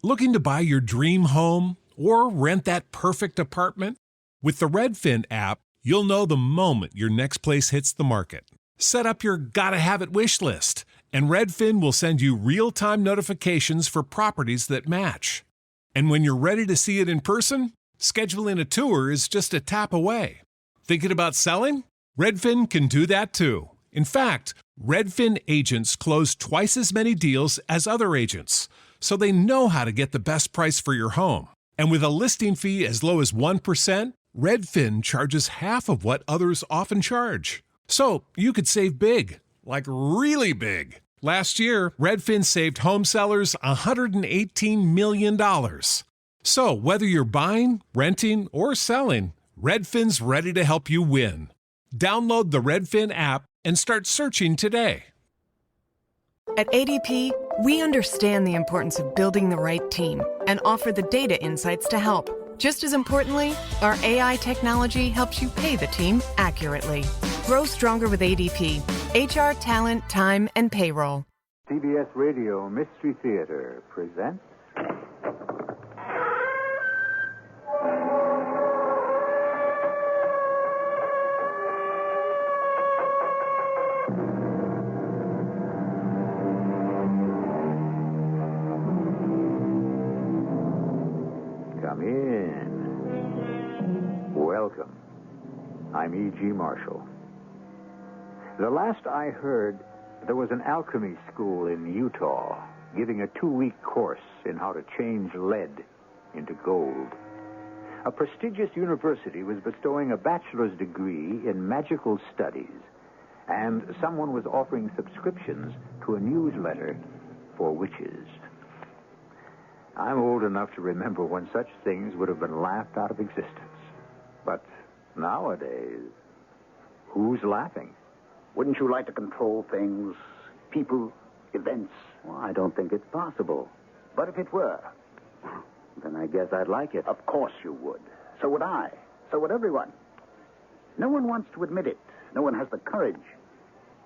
Looking to buy your dream home or rent that perfect apartment? With the Redfin app, you'll know the moment your next place hits the market. Set up your gotta-have-it wish list, and Redfin will send you real-time notifications for properties that match. And when you're ready to see it in person, scheduling a tour is just a tap away. Thinking about selling? Redfin can do that too. In fact, Redfin agents close twice as many deals as other agents, so they know how to get the best price for your home. And with a listing fee as low as 1%, Redfin charges half of what others often charge. So you could save big, like really big. Last year, Redfin saved home sellers $118 million. So whether you're buying, renting, or selling, Redfin's ready to help you win. Download the Redfin app and start searching today. At ADP, we understand the importance of building the right team and offer the data insights to help. Just as importantly, our AI technology helps you pay the team accurately. Grow stronger with ADP. HR, talent, time, and payroll. CBS Radio Mystery Theater presents... Come in. Welcome. I'm E.G. Marshall. The last I heard, there was an alchemy school in Utah giving a 2-week course in how to change lead into gold. A prestigious university was bestowing a bachelor's degree in magical studies, and someone was offering subscriptions to a newsletter for witches. I'm old enough to remember when such things would have been laughed out of existence. But nowadays, who's laughing? Wouldn't you like to control things, people, events? Well, I don't think it's possible. But if it were, Then I guess I'd like it. of course you would. So would I. So would everyone. No one wants to admit it. No one has the courage.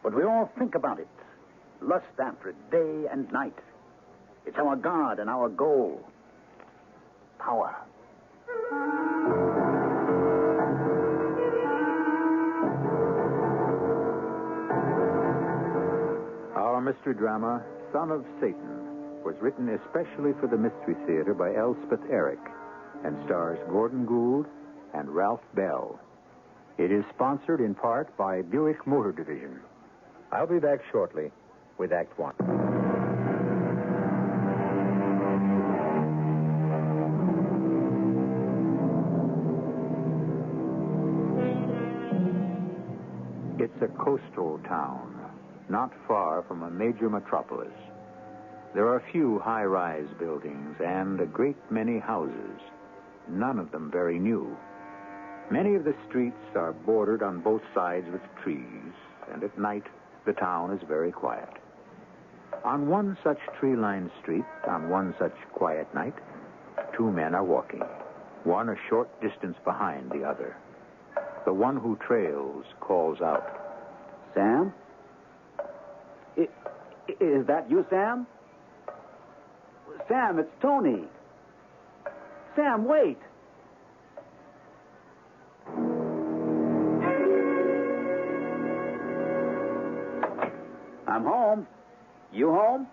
But we all think about it. Lust after it day and night. It's our God and our goal. Power. Our mystery drama, Son of Satan, was written especially for the Mystery Theater by Elspeth Eric and stars Gordon Gould and Ralph Bell. It is sponsored in part by Buick Motor Division. I'll be back shortly with Act One. It's a coastal town, not far from a major metropolis. There are few high-rise buildings and a great many houses, none of them very new. Many of the streets are bordered on both sides with trees, and at night the town is very quiet. On one such tree-lined street, on one such quiet night, 2 men are walking, one a short distance behind the other. The one who trails calls out, Sam? Is that you, Sam? Sam, it's Tony. Sam, wait. I'm home. You home?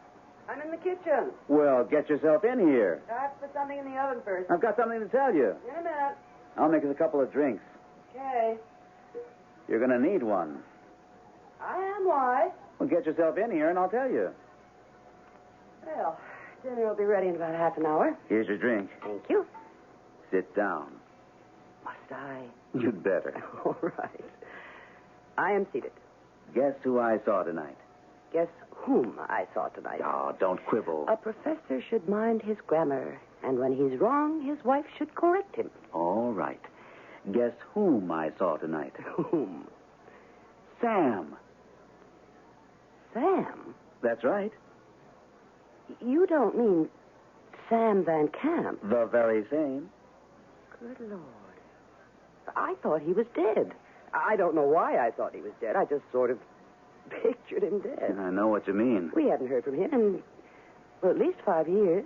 I'm in the kitchen. Well, get yourself in here. I have to put something in the oven first. I've got something to tell you. In a minute. I'll make us a couple of drinks. Okay. You're going to need one. I am. Why? Well, get yourself in here and I'll tell you. Well, dinner will be ready in about half an hour. Here's your drink. Thank you. Sit down. Must I? You'd better. All right. I am seated. Guess who I saw tonight? Guess whom I saw tonight. Oh, don't quibble. A professor should mind his grammar, and when he's wrong, his wife should correct him. All right. Guess whom I saw tonight? Whom? Sam. Sam? That's right. You don't mean Sam Van Camp? The very same. Good Lord. I thought he was dead. I don't know why I thought he was dead. I just sort of pictured him dead. I know what you mean. We hadn't heard from him in, well, at least 5 years.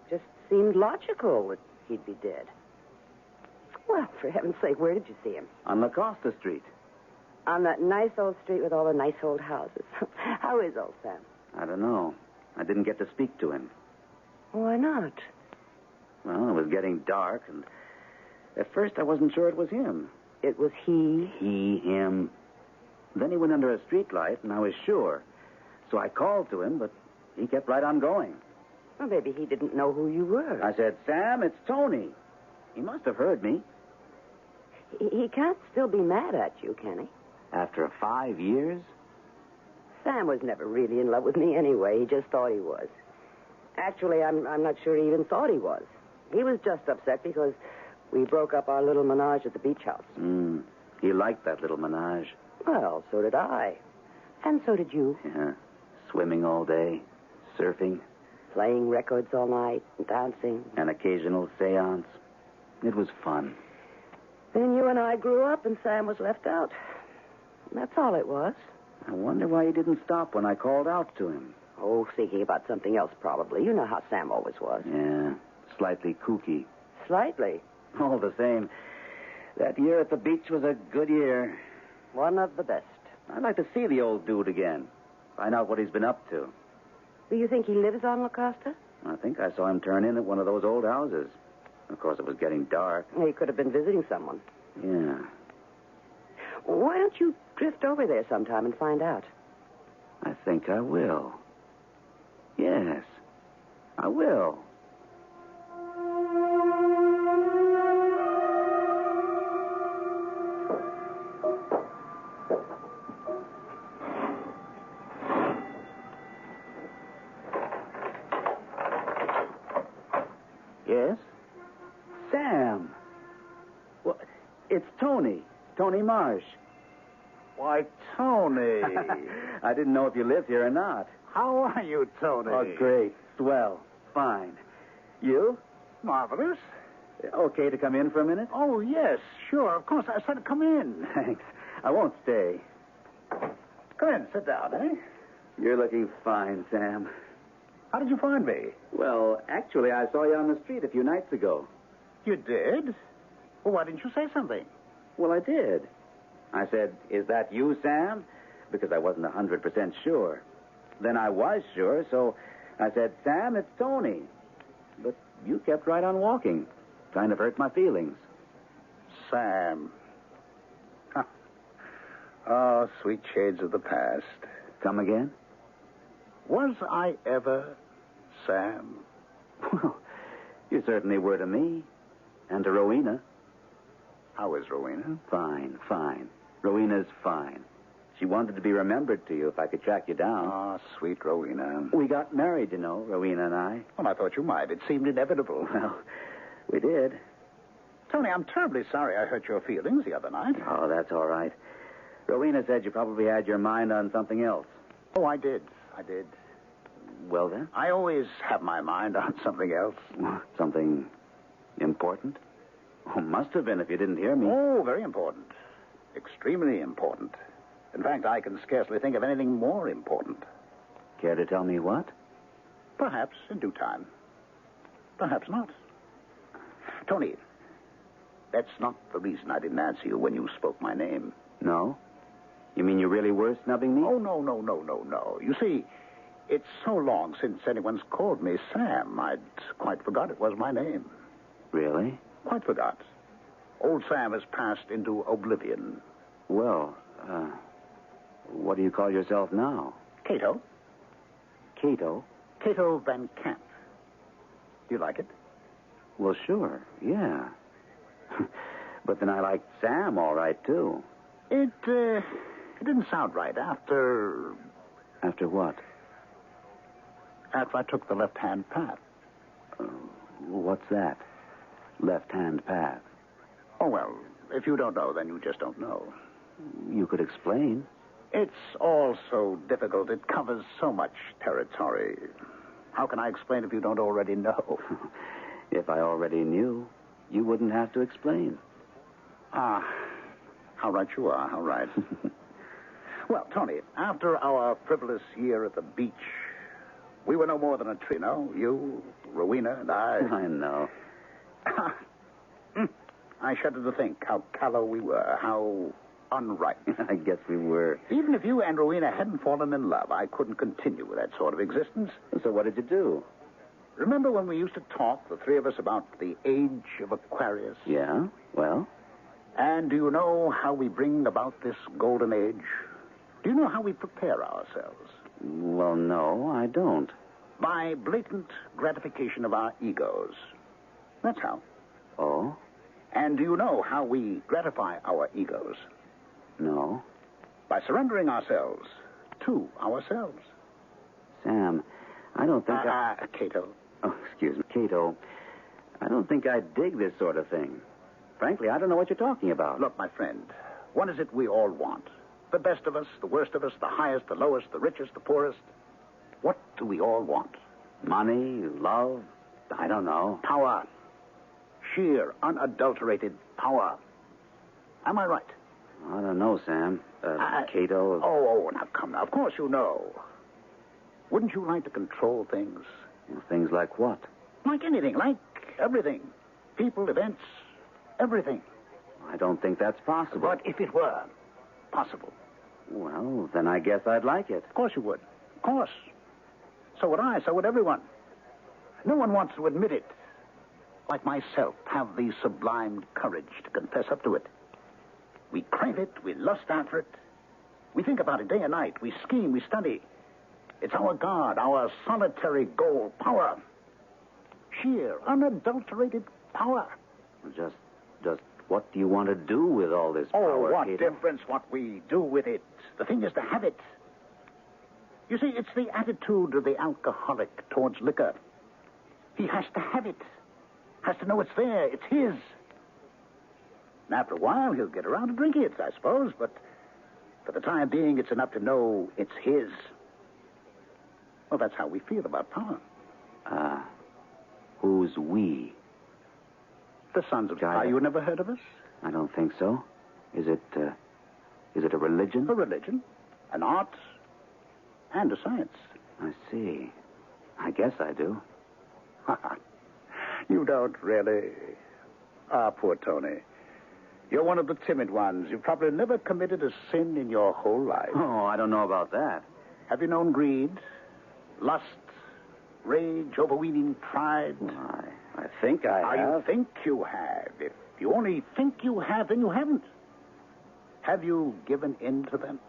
Just seemed logical that he'd be dead. Well, for heaven's sake, where did you see him? On La Costa Street. On that nice old street with all the nice old houses. How is old Sam? I don't know. I didn't get to speak to him. Why not? Well, it was getting dark, and at first I wasn't sure it was him. It was he? Him. Then he went under a street light, and I was sure. So I called to him, but he kept right on going. Well, maybe he didn't know who you were. I said, Sam, it's Tony. He must have heard me. He can't still be mad at you, can he? After 5 years? Sam was never really in love with me anyway. He just thought he was. Actually, I'm not sure he even thought he was. He was just upset because we broke up our little menage at the beach house. He liked that little menage. Well, so did I. And so did you. Yeah. Swimming all day, surfing. Playing records all night, and dancing. An occasional seance. It was fun. Then you and I grew up, and Sam was left out. That's all it was. I wonder why he didn't stop when I called out to him. Oh, thinking about something else, probably. You know how Sam always was. Yeah, slightly kooky. Slightly. All the same, that year at the beach was a good year. One of the best. I'd like to see the old dude again. Find out what he's been up to. Do you think he lives on La Costa? I think I saw him turn in at one of those old houses. Of course, it was getting dark. He could have been visiting someone. Yeah. Why don't you drift over there sometime and find out? I think I will. Yes, I will. Yes? Sam. Well, it's Tony. Tony Marsh. Why, Tony. I didn't know if you lived here or not. How are you, Tony? Oh, great. Swell. Fine. You? Marvelous. Okay to come in for a minute? Oh, yes, sure. Of course. I said come in. Thanks. I won't stay. Come in. Sit down, eh? You're looking fine, Sam. How did you find me? Well, actually, I saw you on the street a few nights ago. You did? Well, why didn't you say something? Well, I did. I said, is that you, Sam? Because I wasn't 100% sure. Then I was sure, so I said, Sam, it's Tony. But you kept right on walking. Kind of hurt my feelings. Sam. Huh. Oh, sweet shades of the past. Come again? Was I ever Sam? Well, you certainly were to me. And to Rowena. How is Rowena? Fine, fine. Rowena's fine. She wanted to be remembered to you if I could track you down. Ah, sweet Rowena. We got married, you know, Rowena and I. Well, I thought you might. It seemed inevitable. Well, we did. Tony, I'm terribly sorry I hurt your feelings the other night. Oh, that's all right. Rowena said you probably had your mind on something else. Oh, I did. Well, then? I always have my mind on something else. Something important? Oh, must have been if you didn't hear me. Oh, very important. Extremely important. In fact, I can scarcely think of anything more important. Care to tell me what? Perhaps in due time. Perhaps not. Tony, that's not the reason I didn't answer you when you spoke my name. No? You mean you really were snubbing me? Oh, no. You see, it's so long since anyone's called me Sam, I'd quite forgot it was my name. Really? Quite forgot. Old Sam has passed into oblivion. Well, what do you call yourself now? Cato. Cato? Cato Van Camp. Do you like it? Well, sure, yeah. But then I liked Sam all right, too. It didn't sound right after... After what? After I took the left-hand path. What's that? Left-hand path. Oh, well, if you don't know, then you just don't know. You could explain. It's all so difficult. It covers so much territory. How can I explain if you don't already know? If I already knew, you wouldn't have to explain. Ah, how right you are, how right. Well, Tony, after our frivolous year at the beach, we were no more than a trio, you, Rowena and I... I know. I shudder to think how callow we were, how unripe. I guess we were. Even if you and Rowena hadn't fallen in love, I couldn't continue with that sort of existence. So what did you do? Remember when we used to talk, the three of us, about the age of Aquarius? Yeah? Well? And do you know how we bring about this golden age? Do you know how we prepare ourselves? Well, no, I don't. By blatant gratification of our egos. That's how. Oh? And do you know how we gratify our egos? No. By surrendering ourselves to ourselves. Sam, I don't think Cato. Oh, excuse me. Cato, I don't think I dig this sort of thing. Frankly, I don't know what you're talking about. Look, my friend, what is it we all want? The best of us, the worst of us, the highest, the lowest, the richest, the poorest. What do we all want? Money, love, I don't know. Power. Sheer, unadulterated power. Am I right? I don't know, Sam. Cato. Oh, now come now. Of course you know. Wouldn't you like to control things? Things like what? Like anything, like everything. People, events, everything. I don't think that's possible. But if it were possible. Well, then I guess I'd like it. Of course you would. Of course. So would I. So would everyone. No one wants to admit it. Like myself, have the sublime courage to confess up to it. We crave it. We lust after it. We think about it day and night. We scheme. We study. It's our God, our solitary goal. Power. Sheer, unadulterated power. Just what do you want to do with all this power, Oh, what Cato? difference what we do with it. The thing is to have it. You see, it's the attitude of the alcoholic towards liquor. He has to have it. Has to know it's there. It's his. And after a while, he'll get around to drinking it, I suppose. But for the time being, it's enough to know it's his. Well, that's how we feel about power. Who's we? The sons of Gaia. power. You never heard of us? I don't think so. Is it a religion? A religion, an art, and a science. I see. I guess I do. You don't really. Ah, poor Tony. You're one of the timid ones. You've probably never committed a sin in your whole life. Oh, I don't know about that. Have you known greed, lust, rage, overweening pride? I think I have. You think you have. If you only think you have, then you haven't. Have you given in to them?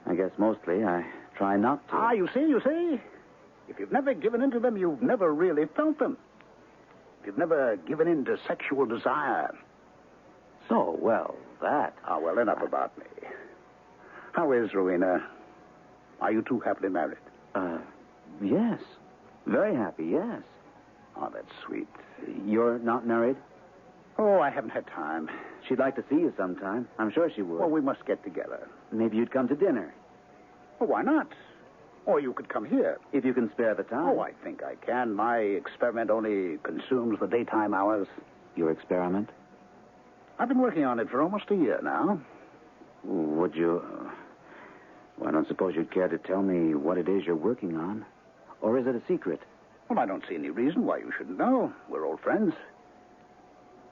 I guess mostly I try not to. You see? If you've never given in to them, you've never really felt them. If you've never given in to sexual desire. So, well, that. Well, enough about me. How is Rowena? Are you two happily married? Yes. Very happy, yes. Oh, that's sweet. You're not married? Oh, I haven't had time. She'd like to see you sometime. I'm sure she would. Well, we must get together. Maybe you'd come to dinner. Well, why not? Or you could come here. If you can spare the time. Oh, I think I can. My experiment only consumes the daytime hours. Your experiment? I've been working on it for almost a year now. Would you... Well, I don't suppose you'd care to tell me what it is you're working on. Or is it a secret? Well, I don't see any reason why you shouldn't know. We're old friends.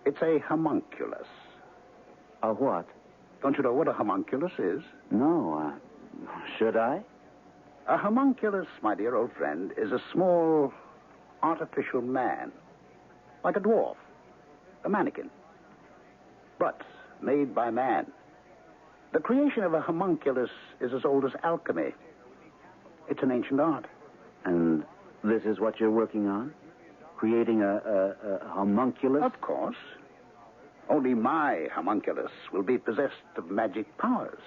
It's a homunculus. A what? Don't you know what a homunculus is? No, should I? A homunculus, my dear old friend, is a small artificial man. Like a dwarf. A mannequin. But made by man. The creation of a homunculus is as old as alchemy. It's an ancient art. And this is what you're working on? Creating a homunculus? Of course. Only my homunculus will be possessed of magic powers.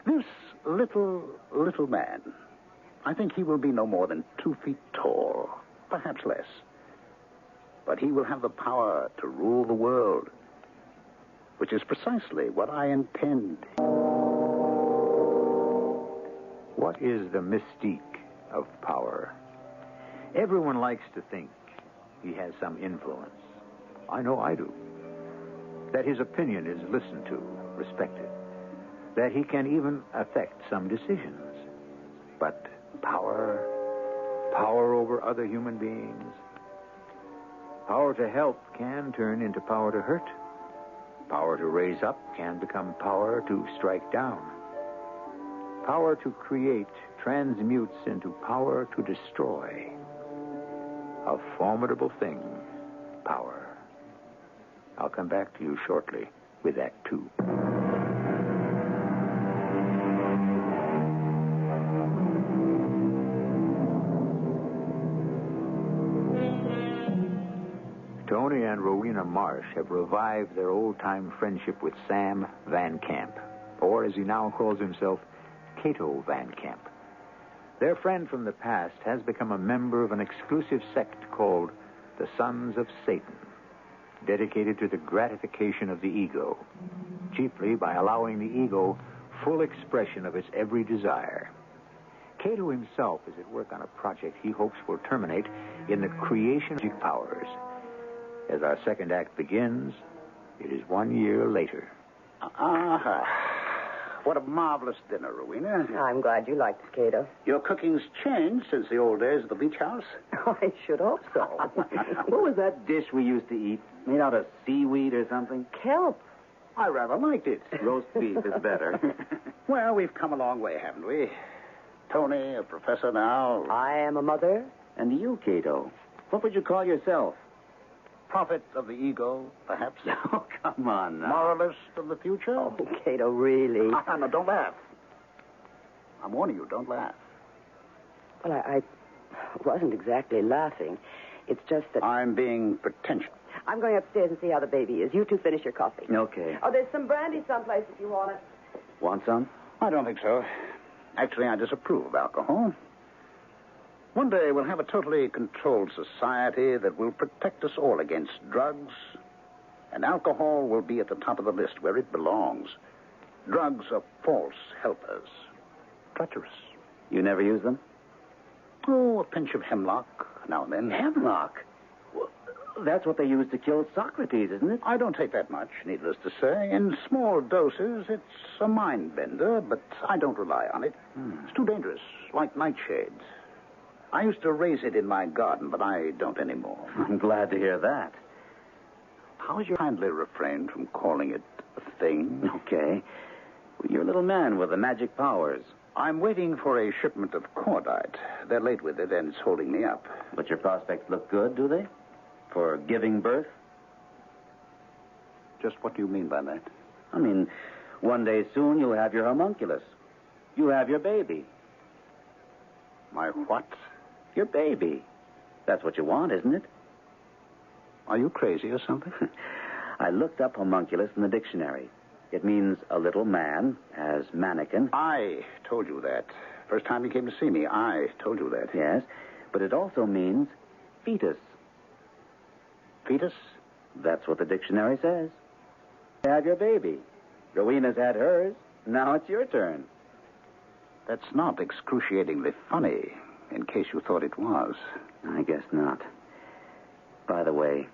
This little man, I think he will be no more than 2 feet tall, perhaps less. But he will have the power to rule the world, which is precisely what I intend. What is the mystique of power? Everyone likes to think he has some influence. I know I do. That his opinion is listened to, respected. That he can even affect some decisions. But power, power over other human beings. Power to help can turn into power to hurt. Power to raise up can become power to strike down. Power to create transmutes into power to destroy. A formidable thing, power. I'll come back to you shortly with Act Two. Tony and Rowena Marsh have revived their old-time friendship with Sam Van Camp, or as he now calls himself, Cato Van Camp. Their friend from the past has become a member of an exclusive sect called the Sons of Satan, dedicated to the gratification of the ego, chiefly by allowing the ego full expression of its every desire. Cato himself is at work on a project he hopes will terminate in the creation of magic powers. As our second act begins, it is 1 year later. What a marvelous dinner, Rowena. I'm glad you liked it, Cato. Your cooking's changed since the old days of the beach house. I should hope so. What was that dish we used to eat? Made out of seaweed or something? Kelp. I rather liked it. Roast beef is better. Well, we've come a long way, haven't we? Tony, a professor now. I am a mother. And you, Cato, what would you call yourself? Prophet of the ego, perhaps. Oh, come on now. Moralist of the future. Oh, Cato, really? No, don't laugh. I'm warning you, don't laugh. Well, I wasn't exactly laughing. It's just that... I'm being pretentious. I'm going upstairs and see how the baby is. You two finish your coffee. Okay. Oh, there's some brandy someplace if you want it. Want some? I don't think so. Actually, I disapprove of alcohol. One day we'll have a totally controlled society that will protect us all against drugs, and alcohol will be at the top of the list where it belongs. Drugs are false helpers, treacherous. You never use them? Oh, a pinch of hemlock now and then. Hemlock? Well, that's what they used to kill Socrates, isn't it? I don't take that much, needless to say. In small doses, it's a mind bender, but I don't rely on it. It's too dangerous, like nightshades. I used to raise it in my garden, but I don't anymore. I'm glad to hear that. How would you kindly refrain from calling it a thing? Okay. You're a little man with the magic powers. I'm waiting for a shipment of cordite. They're late with it, and it's holding me up. But your prospects look good, do they? For giving birth? Just what do you mean by that? I mean, one day soon you'll have your homunculus. You'll have your baby. My what? Your baby. That's what you want, isn't it? Are you crazy or something? I looked up homunculus in the dictionary. It means a little man, as mannequin. I told you that. First time you came to see me, I told you that. Yes, but it also means fetus. Fetus? That's what the dictionary says. You have your baby. Rowena's had hers. Now it's your turn. That's not excruciatingly funny, in case you thought it was. I guess not. By the way,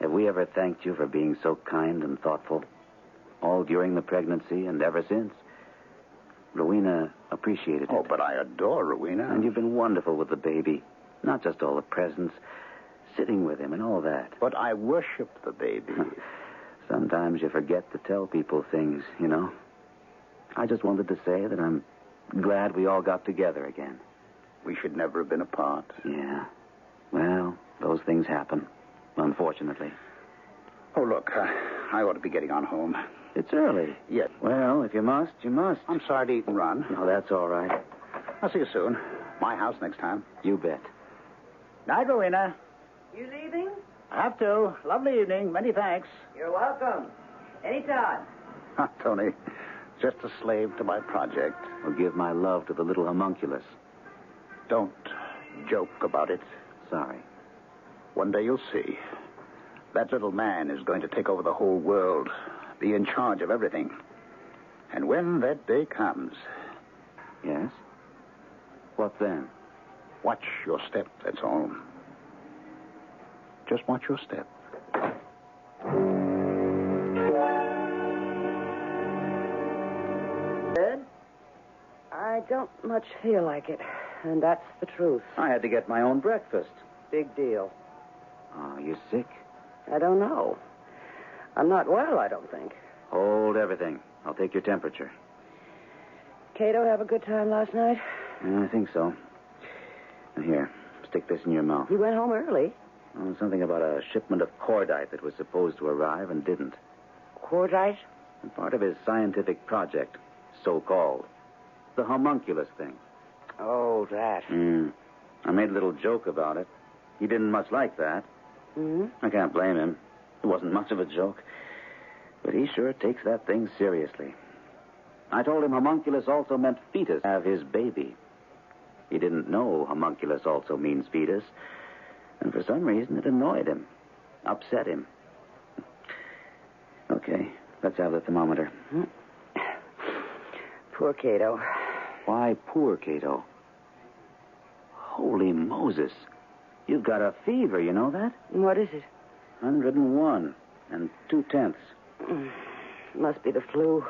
have we ever thanked you for being so kind and thoughtful? All during the pregnancy and ever since. Rowena appreciated it. Oh, but I adore Rowena. And you've been wonderful with the baby. Not just all the presents, sitting with him and all that. But I worship the baby. Sometimes you forget to tell people things, you know. I just wanted to say that I'm glad we all got together again. We should never have been apart. Yeah. Well, those things happen, unfortunately. Oh, look, I ought to be getting on home. It's early. Yes. Well, if you must, you must. I'm sorry to eat and run. No, that's all right. I'll see you soon. My house next time. You bet. Night, Rowena. You leaving? I have to. Lovely evening. Many thanks. You're welcome. Anytime. Tony, just a slave to my project. I'll give my love to the little homunculus. Don't joke about it. Sorry. One day you'll see. That little man is going to take over the whole world, be in charge of everything. And when that day comes... Yes? What then? Watch your step, that's all. Just watch your step. Good? I don't much feel like it. And that's the truth. I had to get my own breakfast. Big deal. Oh, you sick? I don't know. I'm not well, I don't think. Hold everything. I'll take your temperature. Cato have a good time last night? Yeah, I think so. Now, here, stick this in your mouth. He went home early. Oh, something about a shipment of cordite that was supposed to arrive and didn't. Cordite? And part of his scientific project, so-called. The homunculus thing. Oh, that. I made a little joke about it. He didn't much like that. Hmm? I can't blame him. It wasn't much of a joke. But he sure takes that thing seriously. I told him homunculus also meant fetus, have his baby. He didn't know homunculus also means fetus. And for some reason, it annoyed him. Upset him. Okay, let's have the thermometer. Poor Cato. Why poor Cato? Holy Moses. You've got a fever, you know that? What is it? 101 and 2/10. Must be the flu.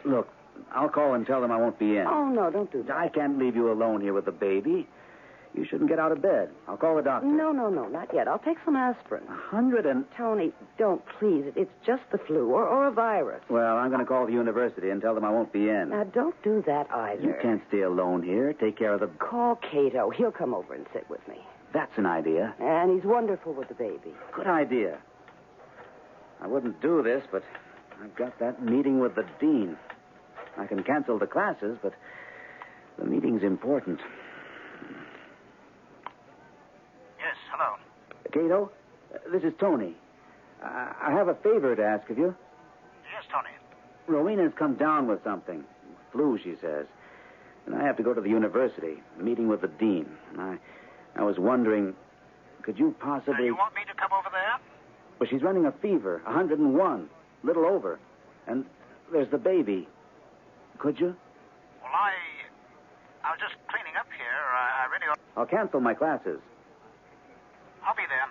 Look, I'll call and tell them I won't be in. Oh, no, don't do that. I can't leave you alone here with the baby. You shouldn't get out of bed. I'll call the doctor. No, not yet. I'll take some aspirin. 100 and... Tony, don't, please. It's just the flu or a virus. Well, I'm going to call the university and tell them I won't be in. Now, don't do that either. You can't stay alone here. Take care of the... Call Cato. He'll come over and sit with me. That's an idea. And he's wonderful with the baby. Good idea. I wouldn't do this, but I've got that meeting with the dean. I can cancel the classes, but the meeting's important. Yes, hello. Cato, this is Tony. I have a favor to ask of you. Yes, Tony. Rowena's come down with something. Flu, she says. And I have to go to the university, meeting with the dean. And I was wondering, could you possibly... You want me to come over there? Well, she's running a fever, 101, little over. And there's the baby. Could you? Well, I was just cleaning up here. I really ought... I'll cancel my classes. I'll be there.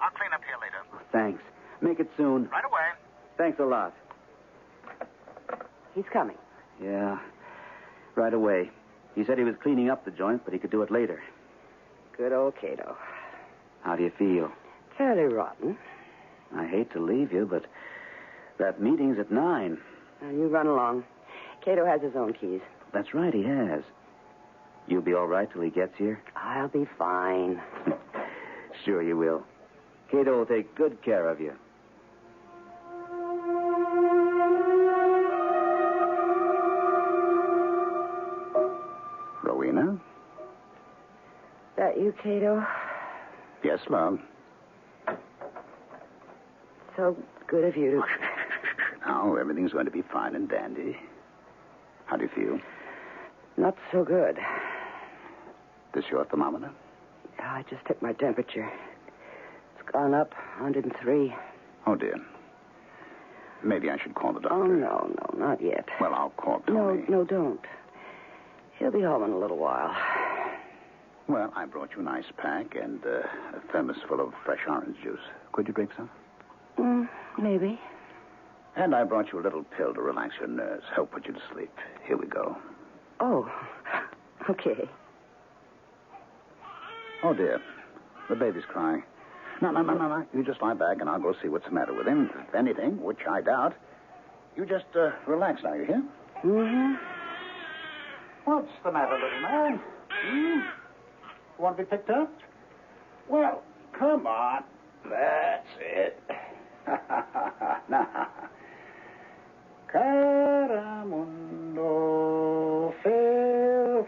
I'll clean up here later. Thanks. Make it soon. Right away. Thanks a lot. He's coming. Yeah, right away. He said he was cleaning up the joint, but he could do it later. Good old Cato. How do you feel? Fairly rotten. I hate to leave you, but that meeting's at 9. Now, you run along. Cato has his own keys. That's right, he has. You'll be all right till he gets here? I'll be fine. Sure you will. Cato will take good care of you. Rowena? That you, Cato? Yes, love. So good of you to... Now, everything's going to be fine and dandy. How do you feel? Not so good. This your thermometer? I just took my temperature. It's gone up 103. Oh, dear. Maybe I should call the doctor. Oh, no, not yet. Well, I'll call Tony. No, don't. He'll be home in a little while. Well, I brought you an ice pack and a thermos full of fresh orange juice. Could you drink some? Maybe. And I brought you a little pill to relax your nerves, help put you to sleep. Here we go. Oh, okay. Oh, dear. The baby's crying. No. You just lie back and I'll go see what's the matter with him. If anything, which I doubt, you just relax now, you hear? Mm-hmm. What's the matter, little man? You want to be picked up? Well, come on. That's it. Now. Caramundo, fail.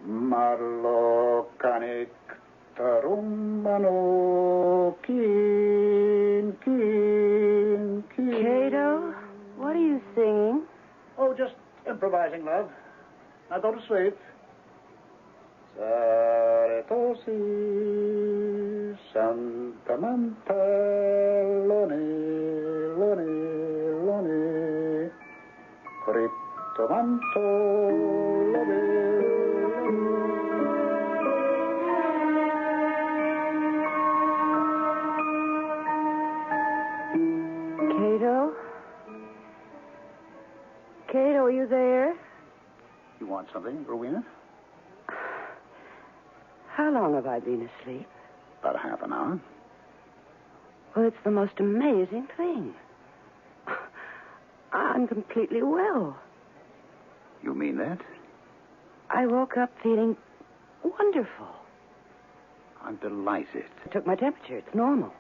Marlo canik tarumbano, kin. Cato, what are you singing? Oh, just improvising, love. Now go to sleep. Saretosi, Santa Manta, Lone, Criptomanto, Lone. Cato, are you there? something, Rowena? How long have I been asleep? About a half an hour. Well, it's the most amazing thing. I'm completely well. You mean that? I woke up feeling wonderful. I'm delighted. I took my temperature. It's normal.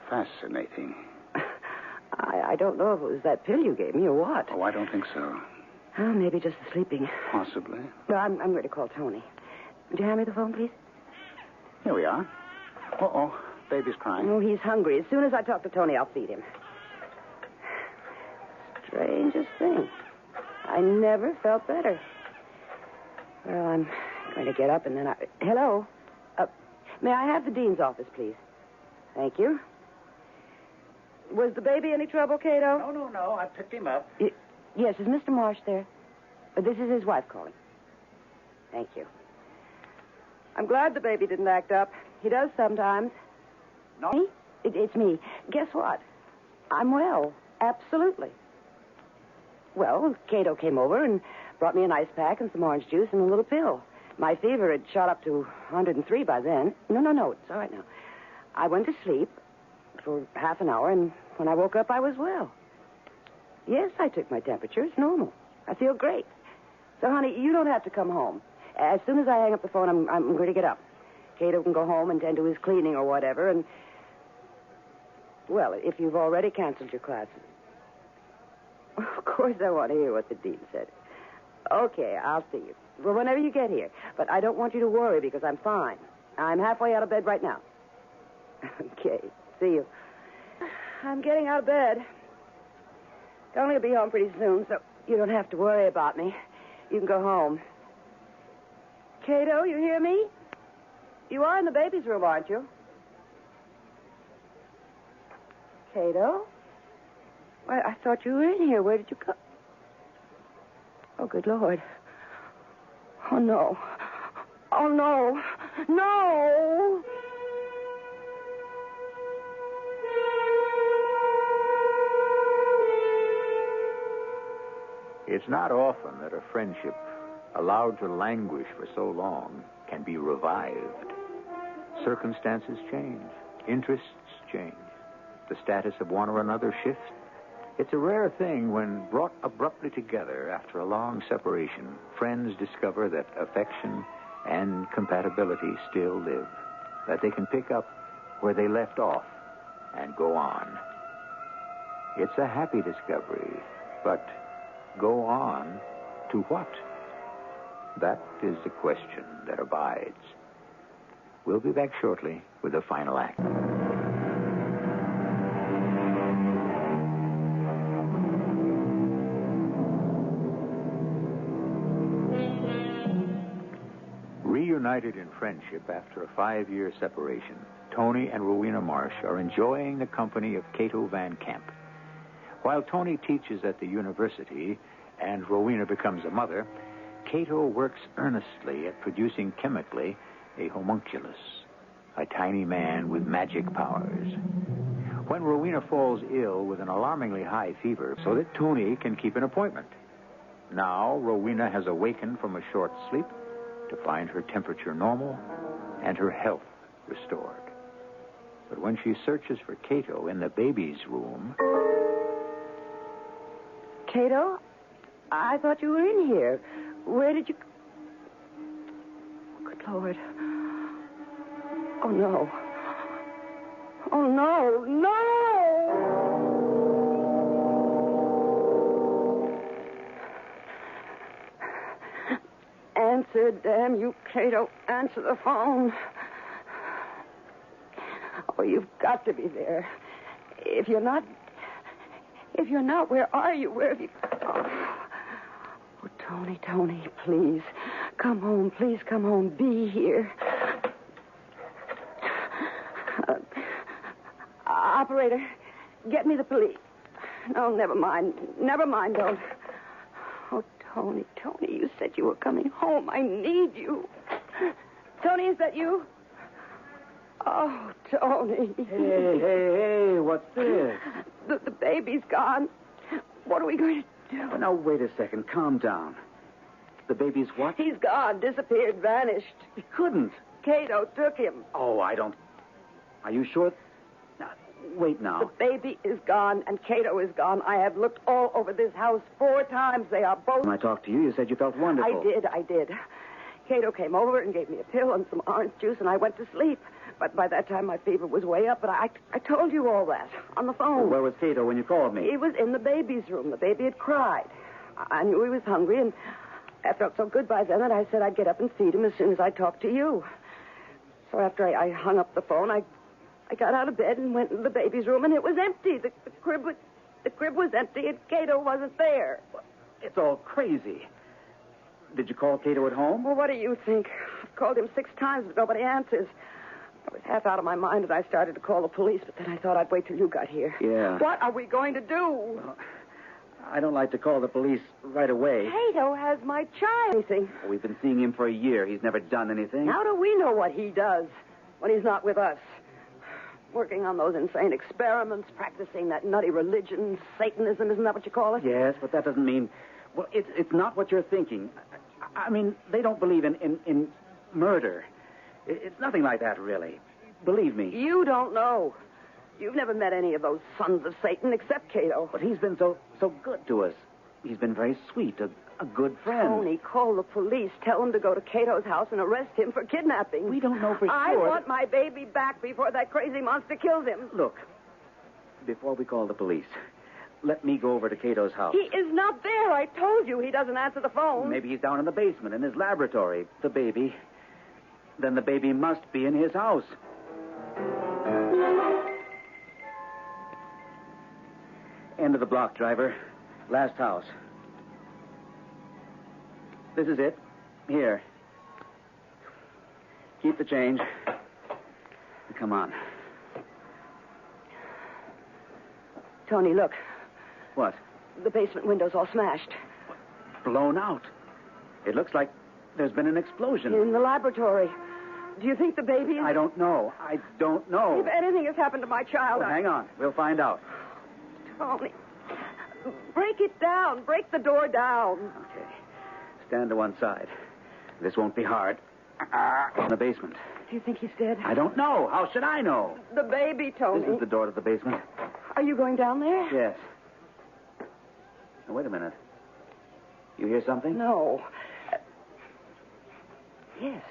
Fascinating. I don't know if it was that pill you gave me or what. Oh, I don't think so. Oh, maybe just the sleeping. Possibly. No, I'm going to call Tony. Would you hand me the phone, please? Here we are. Uh-oh. Baby's crying. Oh, he's hungry. As soon as I talk to Tony, I'll feed him. Strangest thing. I never felt better. Well, I'm going to get up and then I... Hello? May I have the dean's office, please? Thank you. Was the baby any trouble, Cato? No. I picked him up. Yes, is Mr. Marsh there? This is his wife calling. Thank you. I'm glad the baby didn't act up. He does sometimes. No? Me? It's me. Guess what? I'm well. Absolutely. Well, Cato came over and brought me an ice pack and some orange juice and a little pill. My fever had shot up to 103 by then. No. It's all right now. I went to sleep for half an hour, and when I woke up, I was well. Yes, I took my temperature. It's normal. I feel great. So, honey, you don't have to come home. As soon as I hang up the phone, I'm going to get up. Cato can go home and tend to his cleaning or whatever, and... Well, if you've already canceled your classes. Of course I want to hear what the dean said. Okay, I'll see you. Well, whenever you get here. But I don't want you to worry because I'm fine. I'm halfway out of bed right now. Okay, see you. I'm getting out of bed. Tony will be home pretty soon, so you don't have to worry about me. You can go home. Cato, you hear me? You are in the baby's room, aren't you? Cato? Why, I thought you were in here. Where did you go? Oh, good Lord. Oh, no. Oh, no. No! It's not often that a friendship allowed to languish for so long can be revived. Circumstances change. Interests change. The status of one or another shifts. It's a rare thing when brought abruptly together after a long separation, friends discover that affection and compatibility still live, that they can pick up where they left off and go on. It's a happy discovery, but go on to what? That is the question that abides. We'll be back shortly with the final act. Reunited in friendship after a 5-year separation, Tony and Rowena Marsh are enjoying the company of Cato Van Camp. While Tony teaches at the university and Rowena becomes a mother, Cato works earnestly at producing chemically a homunculus, a tiny man with magic powers. When Rowena falls ill with an alarmingly high fever so that Tony can keep an appointment. Now, Rowena has awakened from a short sleep to find her temperature normal and her health restored. But when she searches for Cato in the baby's room... Cato? I thought you were in here. Where did you... Good Lord. Oh, no. Oh, no. No! Answer, damn you, Cato. Answer the phone. Oh, you've got to be there. If you're not, where are you? Where have you... Oh, Tony, please. Come home. Please come home. Be here. Operator, get me the police. No, never mind. Don't. Oh, Tony, you said you were coming home. I need you. Tony, is that you? Oh, Tony. Hey, what's this? The baby's gone. What are we going to do? Now, wait a second. Calm down. The baby's what? He's gone, disappeared, vanished. He couldn't. Cato took him. Oh, I don't... Are you sure? Now, wait now. The baby is gone, and Cato is gone. I have looked all over this house 4 times. They are both... When I talked to you, you said you felt wonderful. I did. Cato came over and gave me a pill and some orange juice, and I went to sleep. But by that time, my fever was way up, but I told you all that on the phone. Where was Cato when you called me? He was in the baby's room. The baby had cried. I knew he was hungry, and I felt so good by then that I said I'd get up and feed him as soon as I talked to you. So after I hung up the phone, I got out of bed and went into the baby's room, and it was empty. The crib was empty, and Cato wasn't there. It's all crazy. Did you call Cato at home? Well, what do you think? I've called him 6 times, but nobody answers. I was half out of my mind, and I started to call the police, but then I thought I'd wait till you got here. Yeah. What are we going to do? Well, I don't like to call the police right away. Cato has my child. Anything. We've been seeing him for a year. He's never done anything. How do we know what he does when he's not with us? Working on those insane experiments, practicing that nutty religion, Satanism, isn't that what you call it? Yes, but that doesn't mean... Well, it's not what you're thinking. I mean, they don't believe in murder. It's nothing like that, really. Believe me. You don't know. You've never met any of those sons of Satan except Cato. But he's been so good to us. He's been very sweet, a good friend. Tony, call the police. Tell them to go to Cato's house and arrest him for kidnapping. We don't know for sure. I want my baby back before that crazy monster kills him. Look, before we call the police, let me go over to Cato's house. He is not there. I told you he doesn't answer the phone. Maybe he's down in the basement in his laboratory. The baby. Then the baby must be in his house. End of the block, driver. Last house. This is it. Here. Keep the change. Come on. Tony, look. What? The basement window's all smashed. Blown out. It looks like there's been an explosion. In the laboratory. Do you think the baby is... I don't know. I don't know. If anything has happened to my child... Well, hang on. We'll find out. Tony, break it down. Break the door down. Okay. Stand to one side. This won't be hard. In the basement. Do you think he's dead? I don't know. How should I know? The baby, Tony. This is the door to the basement. Are you going down there? Yes. Now, wait a minute. You hear something? No. Yes.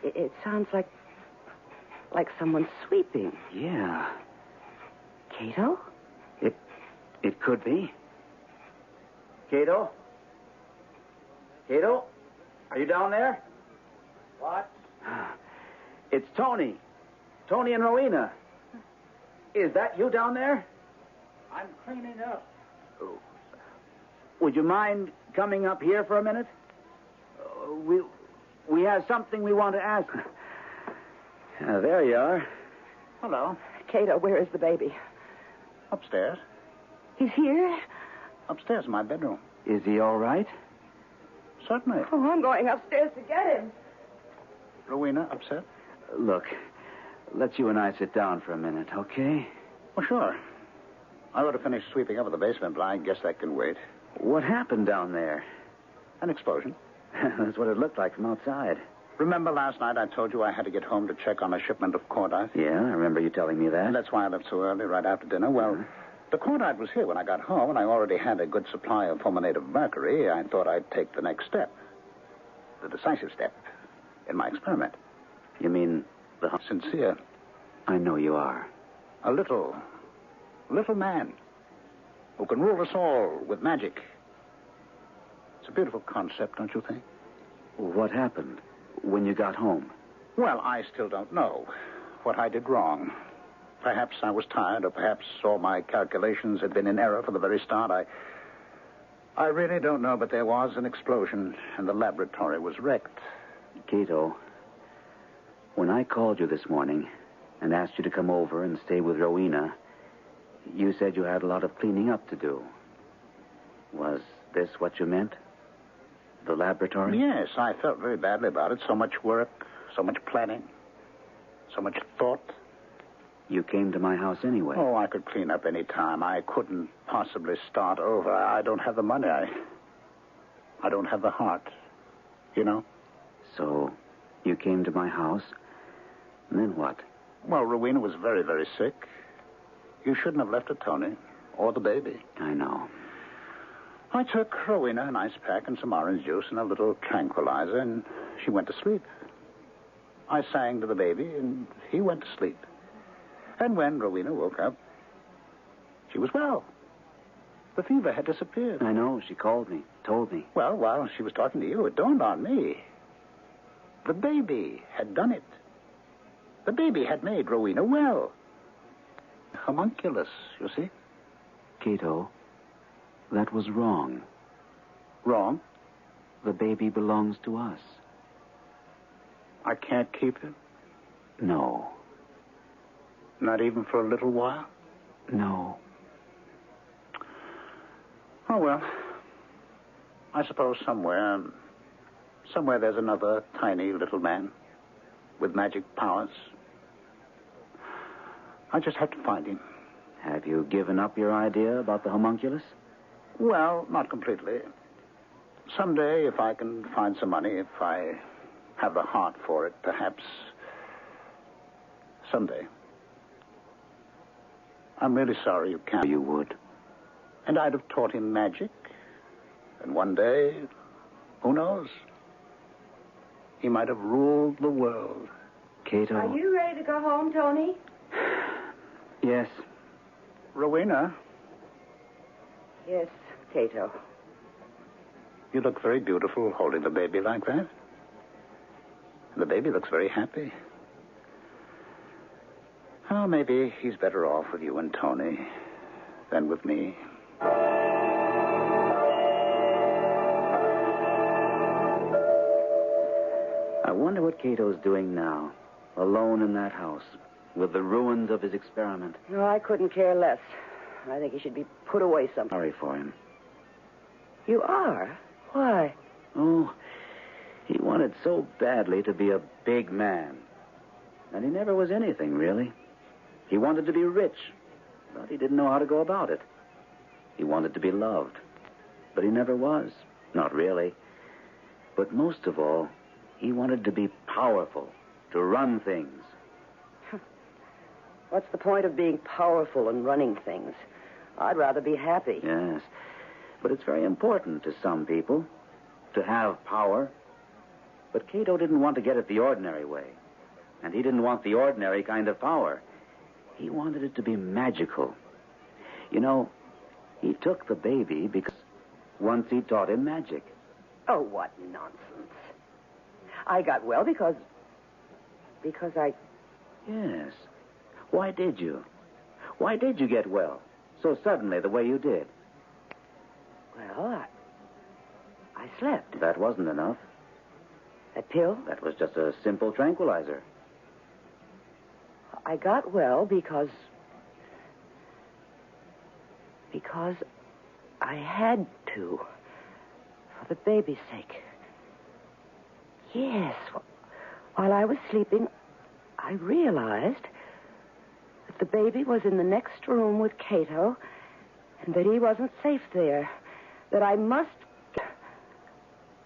It sounds like someone sweeping. Yeah. Cato? It could be. Cato? Cato? Are you down there? What? It's Tony. Tony and Rowena. Is that you down there? I'm cleaning up. Would you mind coming up here for a minute? We have something we want to ask. There you are. Hello. Cato, where is the baby? Upstairs. He's here? Upstairs in my bedroom. Is he all right? Certainly. Oh, I'm going upstairs to get him. Rowena, upset? Look, let's you and I sit down for a minute, okay? Well, sure. I ought to finish sweeping up the basement, but I guess that can wait. What happened down there? An explosion. That's what it looked like from outside. Remember last night I told you I had to get home to check on a shipment of cordite? Yeah, I remember you telling me that. And that's why I left so early, right after dinner. Well, the cordite was here when I got home, and I already had a good supply of fulminate of mercury. I thought I'd take the next step. The decisive step in my experiment. You mean the... Sincere. I know you are. A little man who can rule us all with magic. It's a beautiful concept, don't you think? What happened when you got home? Well, I still don't know what I did wrong. Perhaps I was tired, or perhaps all my calculations had been in error from the very start. I really don't know, but there was an explosion, and the laboratory was wrecked. Cato, when I called you this morning and asked you to come over and stay with Rowena, you said you had a lot of cleaning up to do. Was this what you meant? The laboratory? Yes, I felt very badly about it. So much work, so much planning, so much thought. You came to my house anyway. Oh, I could clean up any time. I couldn't possibly start over. I don't have the money. I don't have the heart. You know? So, you came to my house, and then what? Well, Rowena was very, very sick. You shouldn't have left her, Tony, or the baby. I know. I took Rowena an ice pack and some orange juice and a little tranquilizer, and she went to sleep. I sang to the baby, and he went to sleep. And when Rowena woke up, she was well. The fever had disappeared. I know. She called me, told me. Well, while she was talking to you, it dawned on me. The baby had done it. The baby had made Rowena well. Homunculus, you see? Cato, that was wrong. Wrong? The baby belongs to us. I can't keep it? No. Not even for a little while? No. Oh, well. I suppose somewhere there's another tiny little man with magic powers. I just have to find him. Have you given up your idea about the homunculus? Well, not completely. Someday, if I can find some money, if I have the heart for it, perhaps someday. I'm really sorry you can't. You would. And I'd have taught him magic. And one day, who knows? He might have ruled the world. Cato. Are you ready to go home, Tony? Yes. Rowena, Yes, Cato. you look very beautiful holding the baby like that. The baby looks very happy. Oh, maybe he's better off with you and Tony than with me. I wonder what Cato's doing now, alone in that house, with the ruins of his experiment. No, I couldn't care less. I think he should be put away sometime. Sorry for him. You are? Why? Oh, he wanted so badly to be a big man. And he never was anything, really. He wanted to be rich, but he didn't know how to go about it. He wanted to be loved, but he never was. Not really. But most of all, he wanted to be powerful, to run things. What's the point of being powerful and running things? I'd rather be happy. Yes, but it's very important to some people to have power. But Cato didn't want to get it the ordinary way. And he didn't want the ordinary kind of power. He wanted it to be magical. You know, he took the baby because once he taught him magic. Oh, what nonsense. I got well because I... Yes. Why did you? Why did you get well so suddenly the way you did? Well, I slept. That wasn't enough. A pill? That was just a simple tranquilizer. I got well because I had to. For the baby's sake. Yes. While I was sleeping, I realized that the baby was in the next room with Cato and that he wasn't safe there. That I must...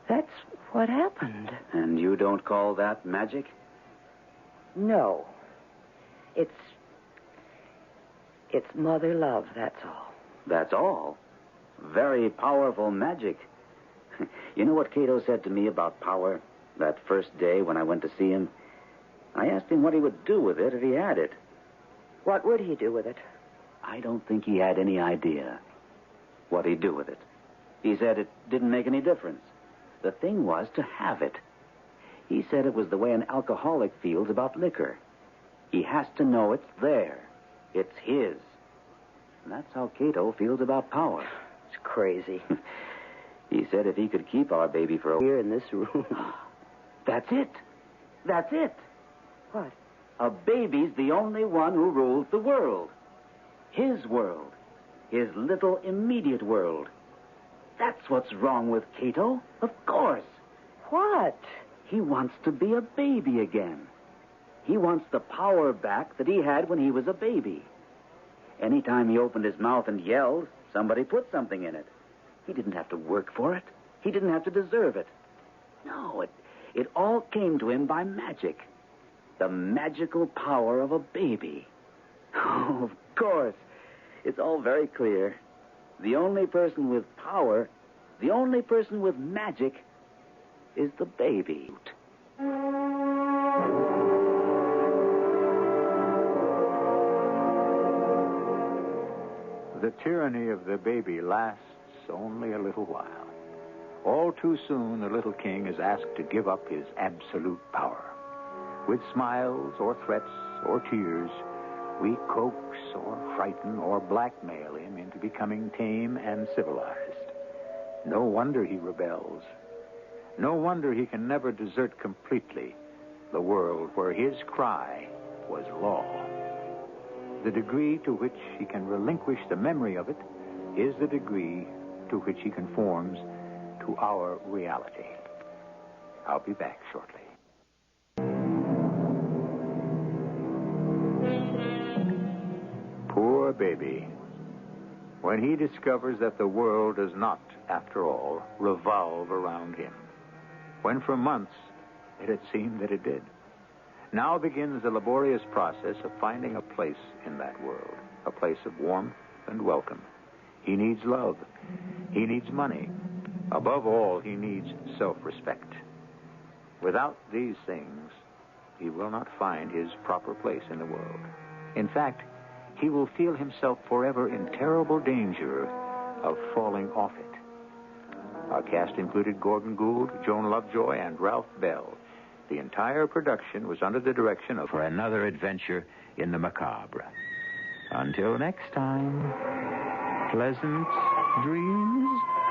That's what happened. And you don't call that magic? No. It's mother love, that's all. That's all? Very powerful magic. You know what Cato said to me about power that first day when I went to see him? I asked him what he would do with it if he had it. What would he do with it? I don't think he had any idea what he'd do with it. He said it didn't make any difference. The thing was to have it. He said it was the way an alcoholic feels about liquor. He has to know it's there. It's his. And that's how Cato feels about power. It's crazy. He said if he could keep our baby for Here in this room. That's it. That's it. What? A baby's the only one who rules the world. His world. His little immediate world. That's what's wrong with Cato. Of course. What? He wants to be a baby again. He wants the power back that he had when he was a baby. Anytime he opened his mouth and yelled, somebody put something in it. He didn't have to work for it. He didn't have to deserve it. No, it all came to him by magic. The magical power of a baby. Oh, of course. It's all very clear. The only person with power, the only person with magic, is the baby. The tyranny of the baby lasts only a little while. All too soon, the little king is asked to give up his absolute power. With smiles or threats or tears, we coax or frighten or blackmail him into becoming tame and civilized. No wonder he rebels. No wonder he can never desert completely the world where his cry was law. The degree to which he can relinquish the memory of it is the degree to which he conforms to our reality. I'll be back shortly. Poor baby. When he discovers that the world does not, after all, revolve around him. When for months it had seemed that it did. Now begins the laborious process of finding a place in that world, a place of warmth and welcome. He needs love. He needs money. Above all, he needs self-respect. Without these things, he will not find his proper place in the world. In fact, he will feel himself forever in terrible danger of falling off it. Our cast included Gordon Gould, Joan Lovejoy, and Ralph Bell. The entire production was under the direction of For Another Adventure in the Macabre. Until next time, pleasant dreams.